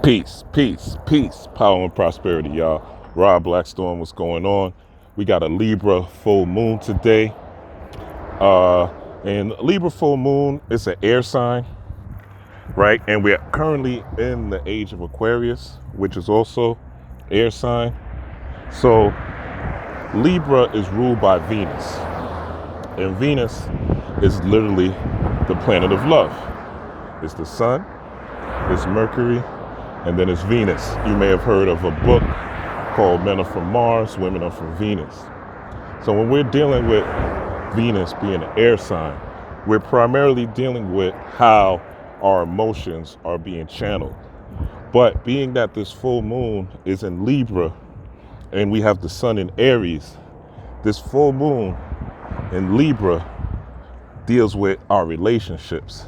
Peace, peace, peace, power and prosperity, y'all. Rob Blackstorm, what's going on? We got a Libra full moon today. And Libra full moon, it's an air sign, right? And we're currently in the age of Aquarius, which is also air sign. So Libra is ruled by Venus. And Venus is literally the planet of love. It's the sun, it's Mercury, and then it's Venus. You may have heard of a book called Men Are From Mars, Women Are From Venus. So when we're dealing with Venus being an air sign, we're primarily dealing with how our emotions are being channeled. But being that this full moon is in Libra and we have the sun in Aries, this full moon in Libra deals with our relationships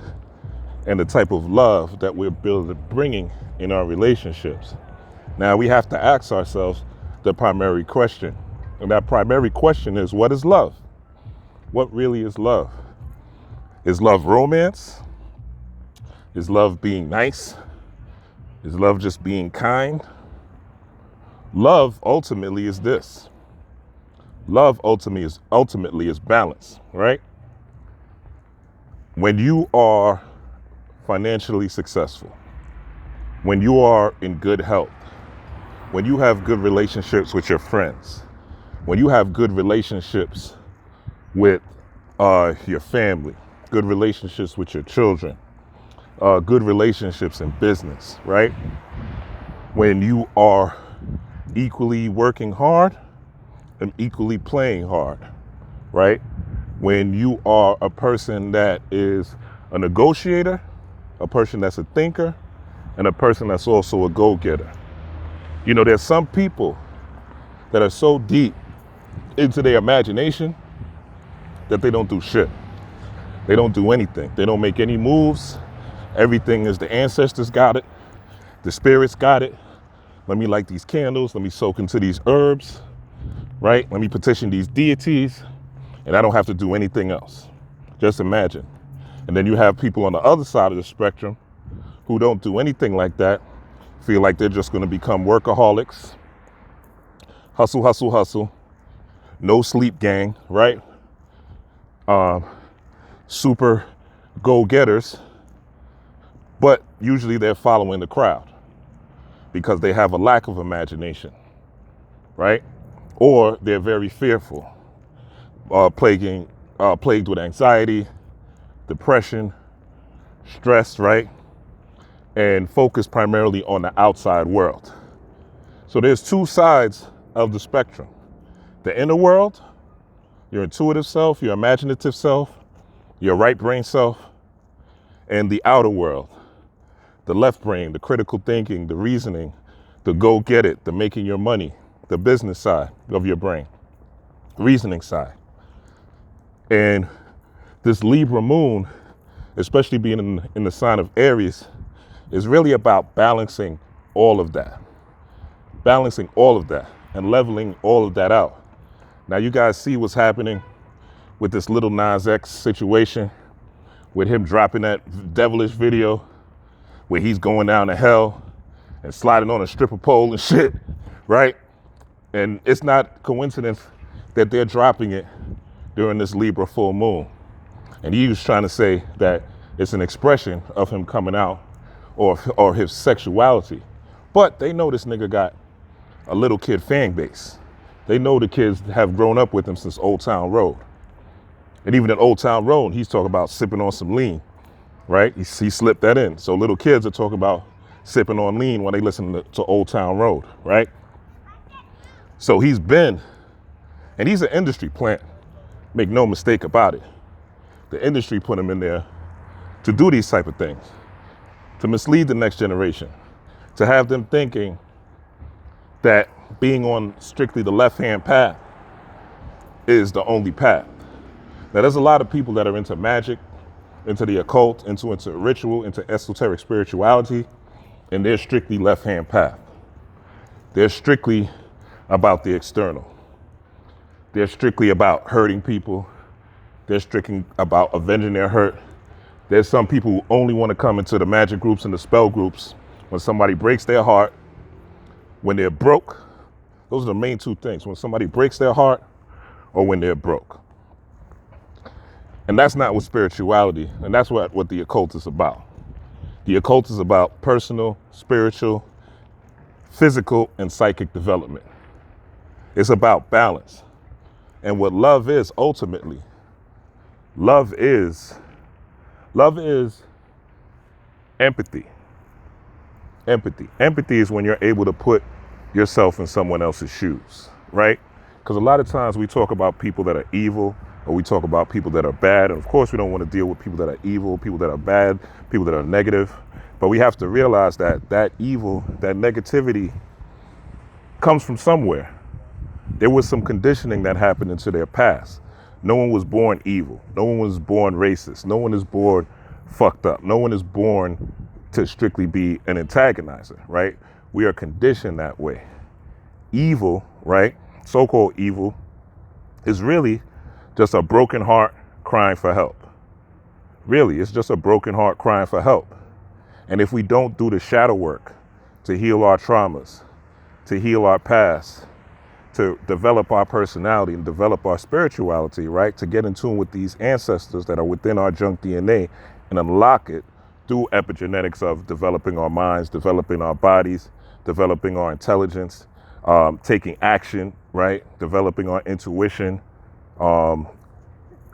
and the type of love that we're bringing in our relationships. Now we have to ask ourselves the primary question. And that primary question is, what is love? What really is love? Is love romance? Is love being nice? Is love just being kind? Love ultimately is this. Love ultimately is balance, right? When you are financially successful, when you are in good health, when you have good relationships with your friends, when you have good relationships with your family, good relationships with your children, good relationships in business, right? When you are equally working hard and equally playing hard, right? When you are a person that is a negotiator, a person that's a thinker, and a person that's also a go-getter. You know, there's some people that are so deep into their imagination that they don't do shit. They don't do anything. They don't make any moves. Everything is the ancestors got it. The spirits got it. Let me light these candles. Let me soak into these herbs, right? Let me petition these deities, and I don't have to do anything else. Just imagine. And then you have people on the other side of the spectrum who don't do anything like that, feel like they're just going to become workaholics, hustle, hustle, hustle, no sleep gang, right? Super go-getters, but usually they're following the crowd because they have a lack of imagination, right? Or they're very fearful, plagued with anxiety, depression, stress, right? And focus primarily on the outside world. So there's two sides of the spectrum. The inner world, your intuitive self, your imaginative self, your right brain self, and the outer world, the left brain, the critical thinking, the reasoning, the go get it, the making your money, the business side of your brain, reasoning side. And this Libra moon, especially being in the sign of Aries, is really about balancing all of that and leveling all of that out. Now you guys see what's happening with this Lil Nas X situation, with him dropping that devilish video where he's going down to hell and sliding on a stripper pole and shit, right? And it's not coincidence that they're dropping it during this Libra full moon. And he was trying to say that it's an expression of him coming out or his sexuality. But they know this nigga got a little kid fan base. They know the kids have grown up with him since Old Town Road. And even in Old Town Road, he's talking about sipping on some lean, right? He slipped that in. So little kids are talking about sipping on lean when they listen to Old Town Road, right? So he's an industry plant. Make no mistake about it. The industry put him in there to do these type of things, to mislead the next generation, to have them thinking that being on strictly the left-hand path is the only path. Now, there's a lot of people that are into magic, into the occult, into ritual, into esoteric spirituality, and they're strictly left-hand path. They're strictly about the external. They're strictly about hurting people. They're strictly about avenging their hurt. There's some people who only want to come into the magic groups and the spell groups When somebody breaks their heart, when they're broke, those are the main two things. When somebody breaks their heart or when they're broke. And that's not what spirituality, and that's what the occult is about. The occult is about personal, spiritual, physical, and psychic development. It's about balance. And what love is ultimately, love is empathy. Empathy is when you're able to put yourself in someone else's shoes, right? Because a lot of times we talk about people that are evil, or we talk about people that are bad. And of course, we don't want to deal with people that are evil, people that are bad, people that are negative. But we have to realize that that evil, that negativity comes from somewhere. There was some conditioning that happened into their past. No one was born evil. No one was born racist. No one is born fucked up. No one is born to strictly be an antagonizer, right? We are conditioned that way. Evil, right? So-called evil is really just a broken heart crying for help. Really, it's just a broken heart crying for help. And if we don't do the shadow work to heal our traumas, to heal our past, to develop our personality and develop our spirituality, right? To get in tune with these ancestors that are within our junk DNA and unlock it through epigenetics of developing our minds, developing our bodies, developing our intelligence, taking action, right? Developing our intuition,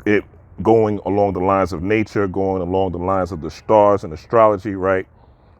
it going along the lines of nature, going along the lines of the stars and astrology, right?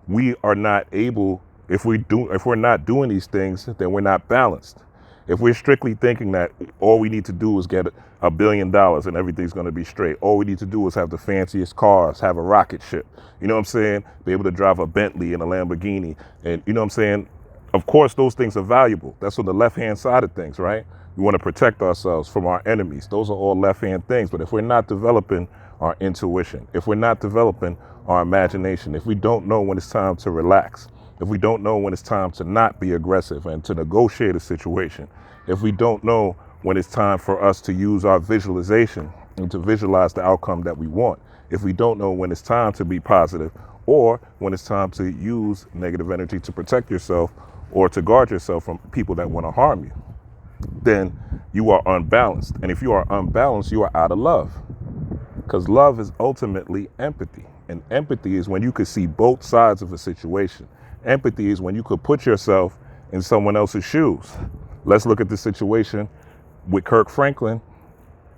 We are not able, if we're not doing these things, then we're not balanced. If we're strictly thinking that all we need to do is get $1 billion and everything's going to be straight, all we need to do is have the fanciest cars, have a rocket ship, you know what I'm saying? Be able to drive a Bentley and a Lamborghini, and you know what I'm saying? Of course, those things are valuable. That's on the left-hand side of things, right? We want to protect ourselves from our enemies. Those are all left-hand things. But if we're not developing our intuition, if we're not developing our imagination, if we don't know when it's time to relax, if we don't know when it's time to not be aggressive and to negotiate a situation, if we don't know when it's time for us to use our visualization and to visualize the outcome that we want, if we don't know when it's time to be positive or when it's time to use negative energy to protect yourself or to guard yourself from people that want to harm you, then you are unbalanced. And if you are unbalanced, you are out of love. Because love is ultimately empathy. And empathy is when you could see both sides of a situation. Empathy is when you could put yourself in someone else's shoes. Let's look at the situation with Kirk Franklin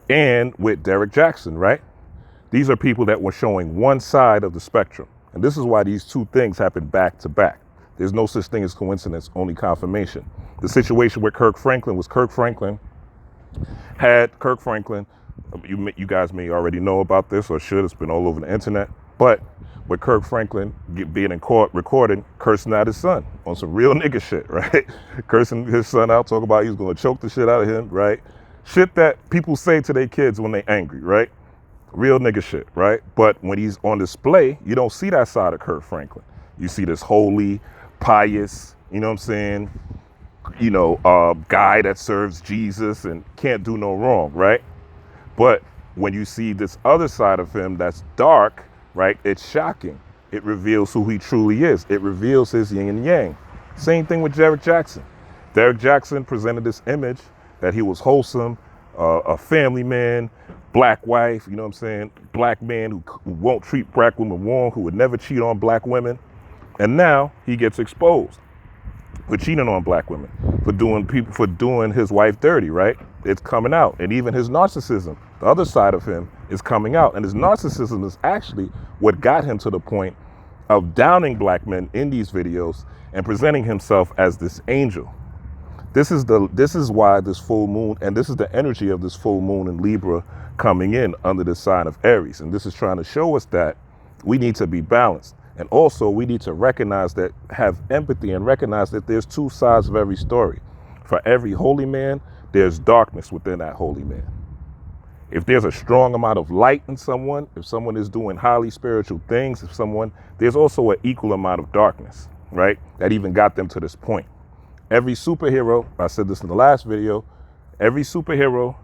and with Derek Jackson, right? These are people that were showing one side of the spectrum. And this is why these two things happen back to back. There's no such thing as coincidence, only confirmation. The situation with Kirk Franklin was Kirk Franklin, you guys may already know about this or should, it's been all over the internet, but with Kirk Franklin being in court recording, cursing out his son on some real nigga shit, right? Cursing his son out, talking about he was gonna choke the shit out of him, right? Shit that people say to their kids when they angry, right? Real nigga shit, right? But when he's on display, you don't see that side of Kirk Franklin. You see this holy, pious, you know what I'm saying, guy that serves Jesus and can't do no wrong, right? But when you see this other side of him that's dark, right, it's shocking. It reveals who he truly is. It reveals his yin and yang. Same thing with Derek Jackson. Derek Jackson presented this image that he was wholesome, a family man, black wife, you know what I'm saying, black man who won't treat black women wrong, who would never cheat on black women. And now he gets exposed for cheating on black women, for doing his wife dirty, right? It's coming out. And even his narcissism, the other side of him, is coming out. And his narcissism is actually what got him to the point of downing black men in these videos and presenting himself as this angel. This is why this full moon, and this is the energy of this full moon in Libra coming in under the sign of Aries. And this is trying to show us that we need to be balanced. And also we need to recognize that, have empathy and recognize that there's two sides of every story. For every holy man, there's darkness within that holy man. If there's a strong amount of light in someone, if someone is doing highly spiritual things, there's also an equal amount of darkness, right? That even got them to this point. Every superhero, I said this in the last video, every superhero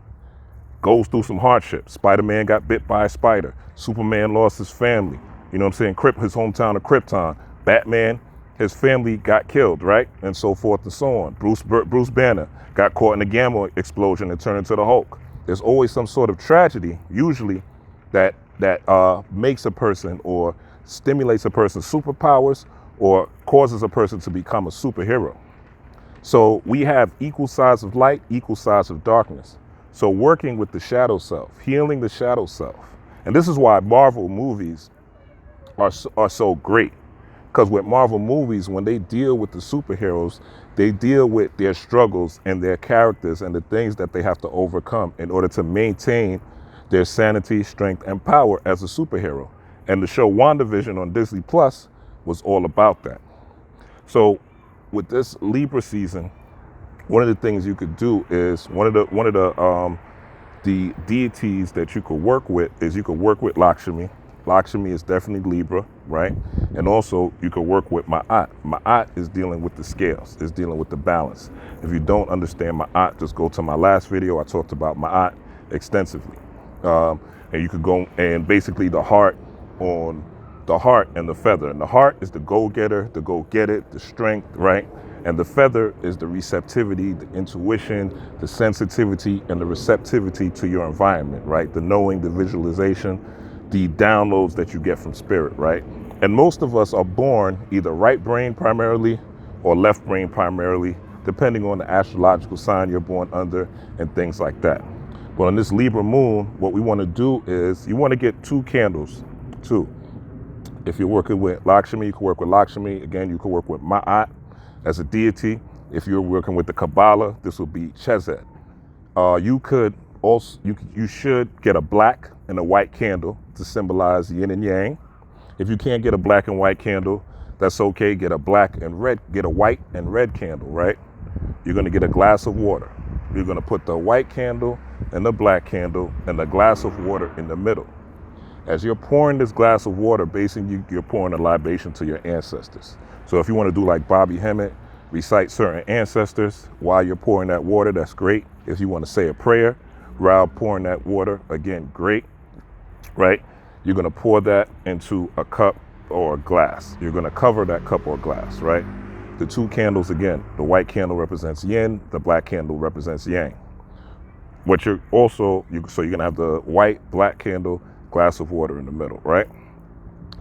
goes through some hardship. Spider-Man got bit by a spider. Superman lost his family. You know what I'm saying? His hometown of Krypton. Batman his family got killed, right? And so forth and so on. Bruce Banner got caught in a gamma explosion and turned into the Hulk. There's always some sort of tragedy, usually, that makes a person or stimulates a person's superpowers or causes a person to become a superhero. So we have equal sides of light, equal sides of darkness. So working with the shadow self, healing the shadow self. And this is why Marvel movies are so great. Because with Marvel movies, when they deal with the superheroes, they deal with their struggles and their characters and the things that they have to overcome in order to maintain their sanity, strength, and power as a superhero. And the show WandaVision on Disney Plus was all about that. So with this Libra season, one of the things you could do is one of the deities that you could work with is you could work with Lakshmi. Lakshmi is definitely Libra, right? And also you could work with Ma'at. Ma'at is dealing with the scales, is dealing with the balance. If you don't understand Ma'at, just go to my last video. I talked about Ma'at extensively. And you could go and basically the heart and the feather. And the heart is the go-getter, the go-get-it, the strength, right? And the feather is the receptivity, the intuition, the sensitivity, and the receptivity to your environment, right? The knowing, the visualization, the downloads that you get from spirit, right? And most of us are born either right brain primarily or left brain primarily, depending on the astrological sign you're born under and things like that. But on this Libra moon, what we want to do is you want to get 2 candles, 2. If you're working with Lakshmi, you can work with Lakshmi. Again, you can work with Ma'at as a deity. If you're working with the Kabbalah, this will be Chesed. You should get a black and a white candle to symbolize yin and yang. If you can't get a black and white candle, that's okay. Get a white and red candle, right? You're going to get a glass of water. You're going to put the white candle and the black candle and the glass of water in the middle. As you're pouring this glass of water, basically you're pouring a libation to your ancestors. So if you want to do like Bobby Hemmett, recite certain ancestors while you're pouring that water, that's great. If you want to say a prayer while pouring that water, again, great, right? You're going to pour that into a cup or a glass. You're going to cover that cup or glass, right? The 2 candles, again, the white candle represents yin, the black candle represents yang. So you're going to have the white, black candle, glass of water in the middle, right?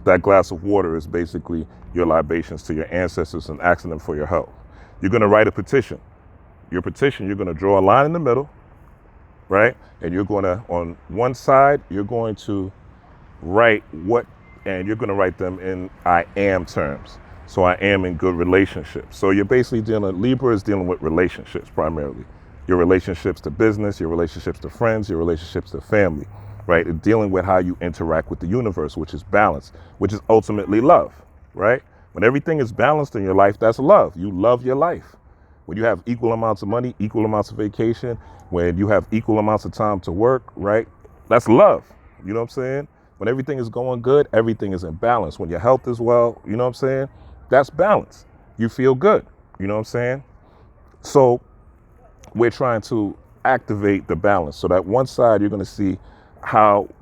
That glass of water is basically your libations to your ancestors and asking them for your help. You're going to write a petition. Your petition, you're going to draw a line in the middle, right? And you're going to, on one side, you're going to write and you're going to write them in I am terms. So I am in good relationships. So you're basically Libra is dealing with relationships primarily. Your relationships to business, your relationships to friends, your relationships to family, right? And dealing with how you interact with the universe, which is balance, which is ultimately love, right? When everything is balanced in your life, that's love. You love your life. When you have equal amounts of money, equal amounts of vacation, when you have equal amounts of time to work, right? That's love. You know what I'm saying? When everything is going good, everything is in balance. When your health is well, you know what I'm saying? That's balance. You feel good. You know what I'm saying? So we're trying to activate the balance. So that one side, you're going to see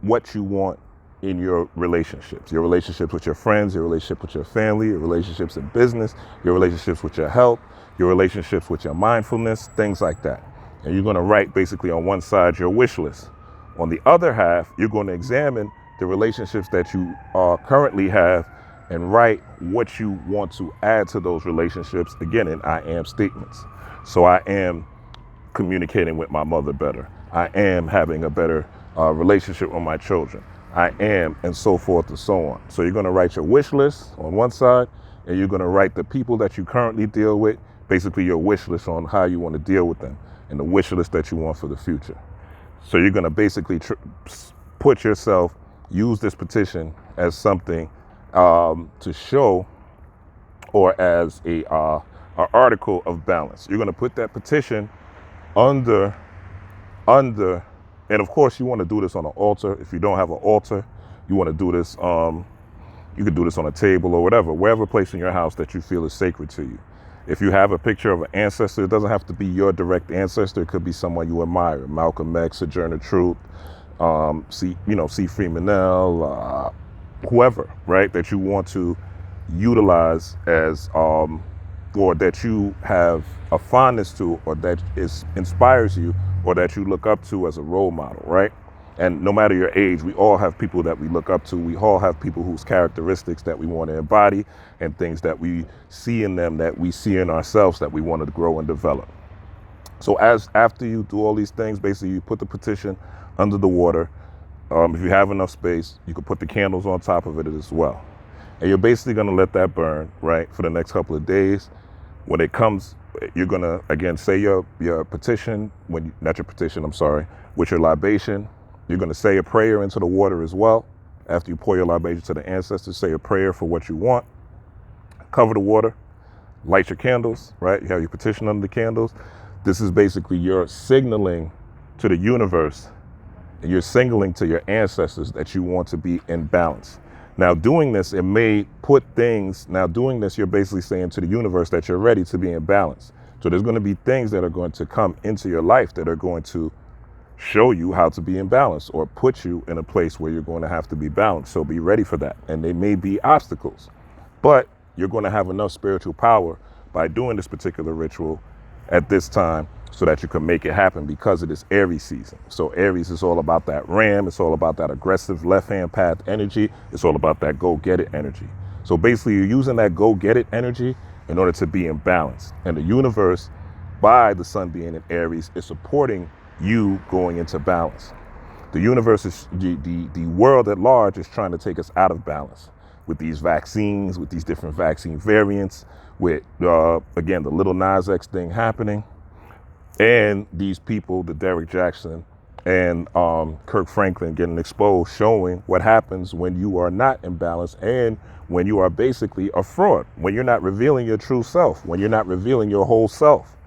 what you want in your relationships with your friends, your relationship with your family, your relationships in business, your relationships with your health, your relationships with your mindfulness, things like that. And you're going to write basically on one side your wish list. On the other half, you're going to examine the relationships that you currently have and write what you want to add to those relationships, again, in I am statements. So I am communicating with my mother better. I am having a better relationship with my children. I am, and so forth and so on. So you're going to write your wish list on one side, and you're going to write the people that you currently deal with, basically your wish list on how you want to deal with them, and the wish list that you want for the future. So you're going to basically use this petition as something to show, or as a article of balance. You're going to put that petition under, and of course you want to do this on an altar. If you don't have an altar, you want to do this, you could do this on a table or wherever place in your house that you feel is sacred to you. If you have a picture of an ancestor, it doesn't have to be your direct ancestor. It could be someone you admire, Malcolm X, Sojourner Truth, C. Freeman L, whoever, right, that you want to utilize as or that you have a fondness to, or that inspires you, or that you look up to as a role model, right? And no matter your age, we all have people that we look up to. We all have people whose characteristics that we want to embody, and things that we see in them that we see in ourselves that we want to grow and develop. So after you do all these things, basically you put the petition under the water. If you have enough space, you can put the candles on top of it as well. And you're basically going to let that burn, right, for the next couple of days. When it comes, you're going to, again, say your petition, not your petition, I'm sorry, with your libation. You're going to say a prayer into the water as well. After you pour your libation to the ancestors, say a prayer for what you want. Cover the water, light your candles, right? You have your petition under the candles. This is basically your signaling to the universe, and you're signaling to your ancestors that you want to be in balance. Now, doing this, you're basically saying to the universe that you're ready to be in balance. So there's going to be things that are going to come into your life that are going to show you how to be in balance, or put you in a place where you're going to have to be balanced. So be ready for that. And they may be obstacles, but you're going to have enough spiritual power by doing this particular ritual at this time so that you can make it happen, because it is Aries season. So Aries is all about that ram. It's all about that aggressive left-hand path energy. It's all about that go-get-it energy. So basically you're using that go-get-it energy in order to be in balance. And the universe, by the sun being in Aries, is supporting you going into balance. The universe is, the world at large is trying to take us out of balance with these vaccines, with these different vaccine variants, with, again, the little Nas X thing happening. And these people, the Derek Jackson and Kirk Franklin, getting exposed, showing what happens when you are not in balance, and when you are basically a fraud, when you're not revealing your true self, when you're not revealing your whole self.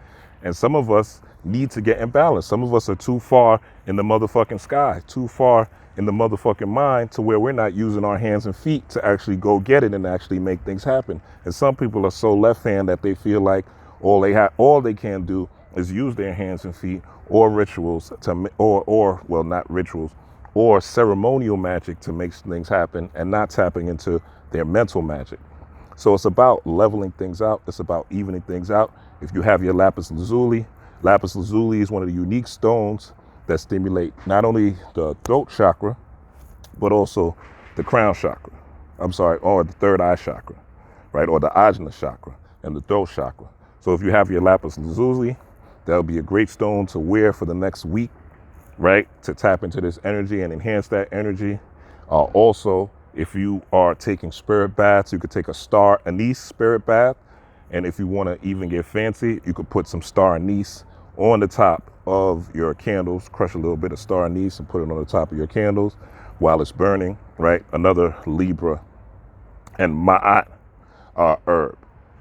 And some of us need to get in balance. Some of us are too far in the motherfucking sky, too far in the motherfucking mind, to where we're not using our hands and feet to actually go get it and actually make things happen. And some people are so left-hand that they feel like all they can do is use their hands and feet, or rituals or not rituals, or ceremonial magic to make things happen, and not tapping into their mental magic. So it's about leveling things out. It's about evening things out. If you have your lapis lazuli is one of the unique stones that stimulate not only the throat chakra, but also the crown chakra. Or the third eye chakra, right? Or the ajna chakra and the throat chakra. So if you have your lapis lazuli, that'll be a great stone to wear for the next week, right? To tap into this energy and enhance that energy. Also, if you are taking spirit baths, you could take a star anise spirit bath. And if you want to even get fancy, you could put some star anise on the top of your candles, crush a little bit of star anise and put it on the top of your candles while it's burning, right? Another Libra and Ma'at herb.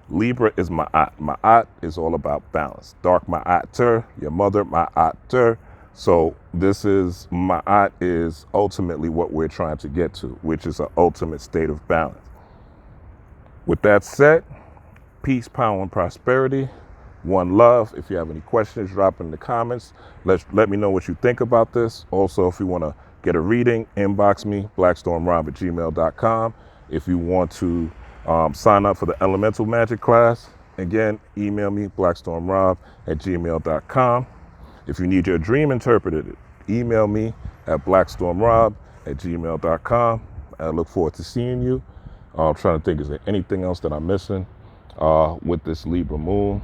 Libra is Ma'at. Ma'at is all about balance. Dark Ma'at-ter, your mother Ma'at-ter. So Ma'at is ultimately what we're trying to get to, which is an ultimate state of balance. With that said, peace, power, and prosperity. One love. If you have any questions, drop in the comments. Let me know what you think about this. Also, if you want to get a reading, inbox me, blackstormrob@gmail.com. If you want to sign up for the elemental magic class, again, email me, blackstormrob@gmail.com. If you need your dream interpreted, email me at blackstormrob@gmail.com. I look forward to seeing you. I'm trying to think, is there anything else that I'm missing with this Libra moon?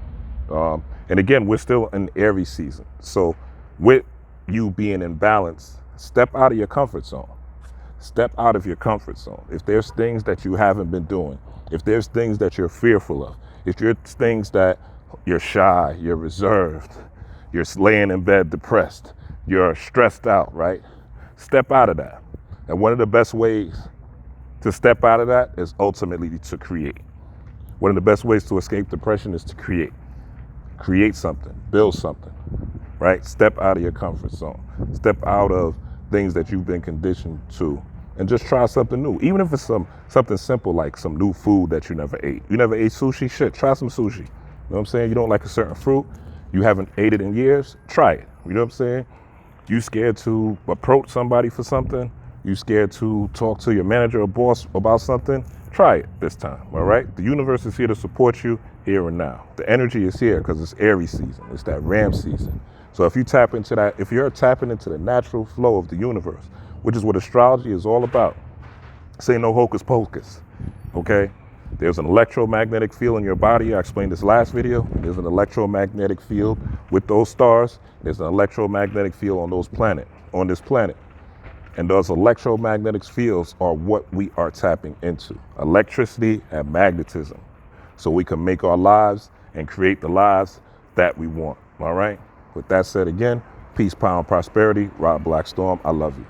And again, we're still in Aries season. So with you being in balance, step out of your comfort zone. Step out of your comfort zone. If there's things that you haven't been doing, if there's things that you're fearful of, if there's things that you're shy, you're reserved, you're laying in bed depressed, you're stressed out, right? Step out of that. And one of the best ways to step out of that is ultimately to create. One of the best ways to escape depression is to create. Create something, build something, right? Step out of your comfort zone. Step out of things that you've been conditioned to, and just try something new. Even if it's something simple, like some new food that you never ate. You never ate sushi? Shit, try some sushi. You know what I'm saying? You don't like a certain fruit, you haven't ate it in years, try it. You know what I'm saying? You scared to approach somebody for something, you scared to talk to your manager or boss about something, Try it this time, all right? The universe is here to support you here and now. The energy is here because it's Aries season. It's that Ram season. So if you tap into that, if you're tapping into the natural flow of the universe, which is what astrology is all about, say no hocus pocus, okay? There's an electromagnetic field in your body. I explained this last video. There's an electromagnetic field with those stars. There's an electromagnetic field on this planet. And those electromagnetic fields are what we are tapping into. Electricity and magnetism. So we can make our lives and create the lives that we want. All right? With that said, again, peace, power, and prosperity. Rob Blackstorm, I love you.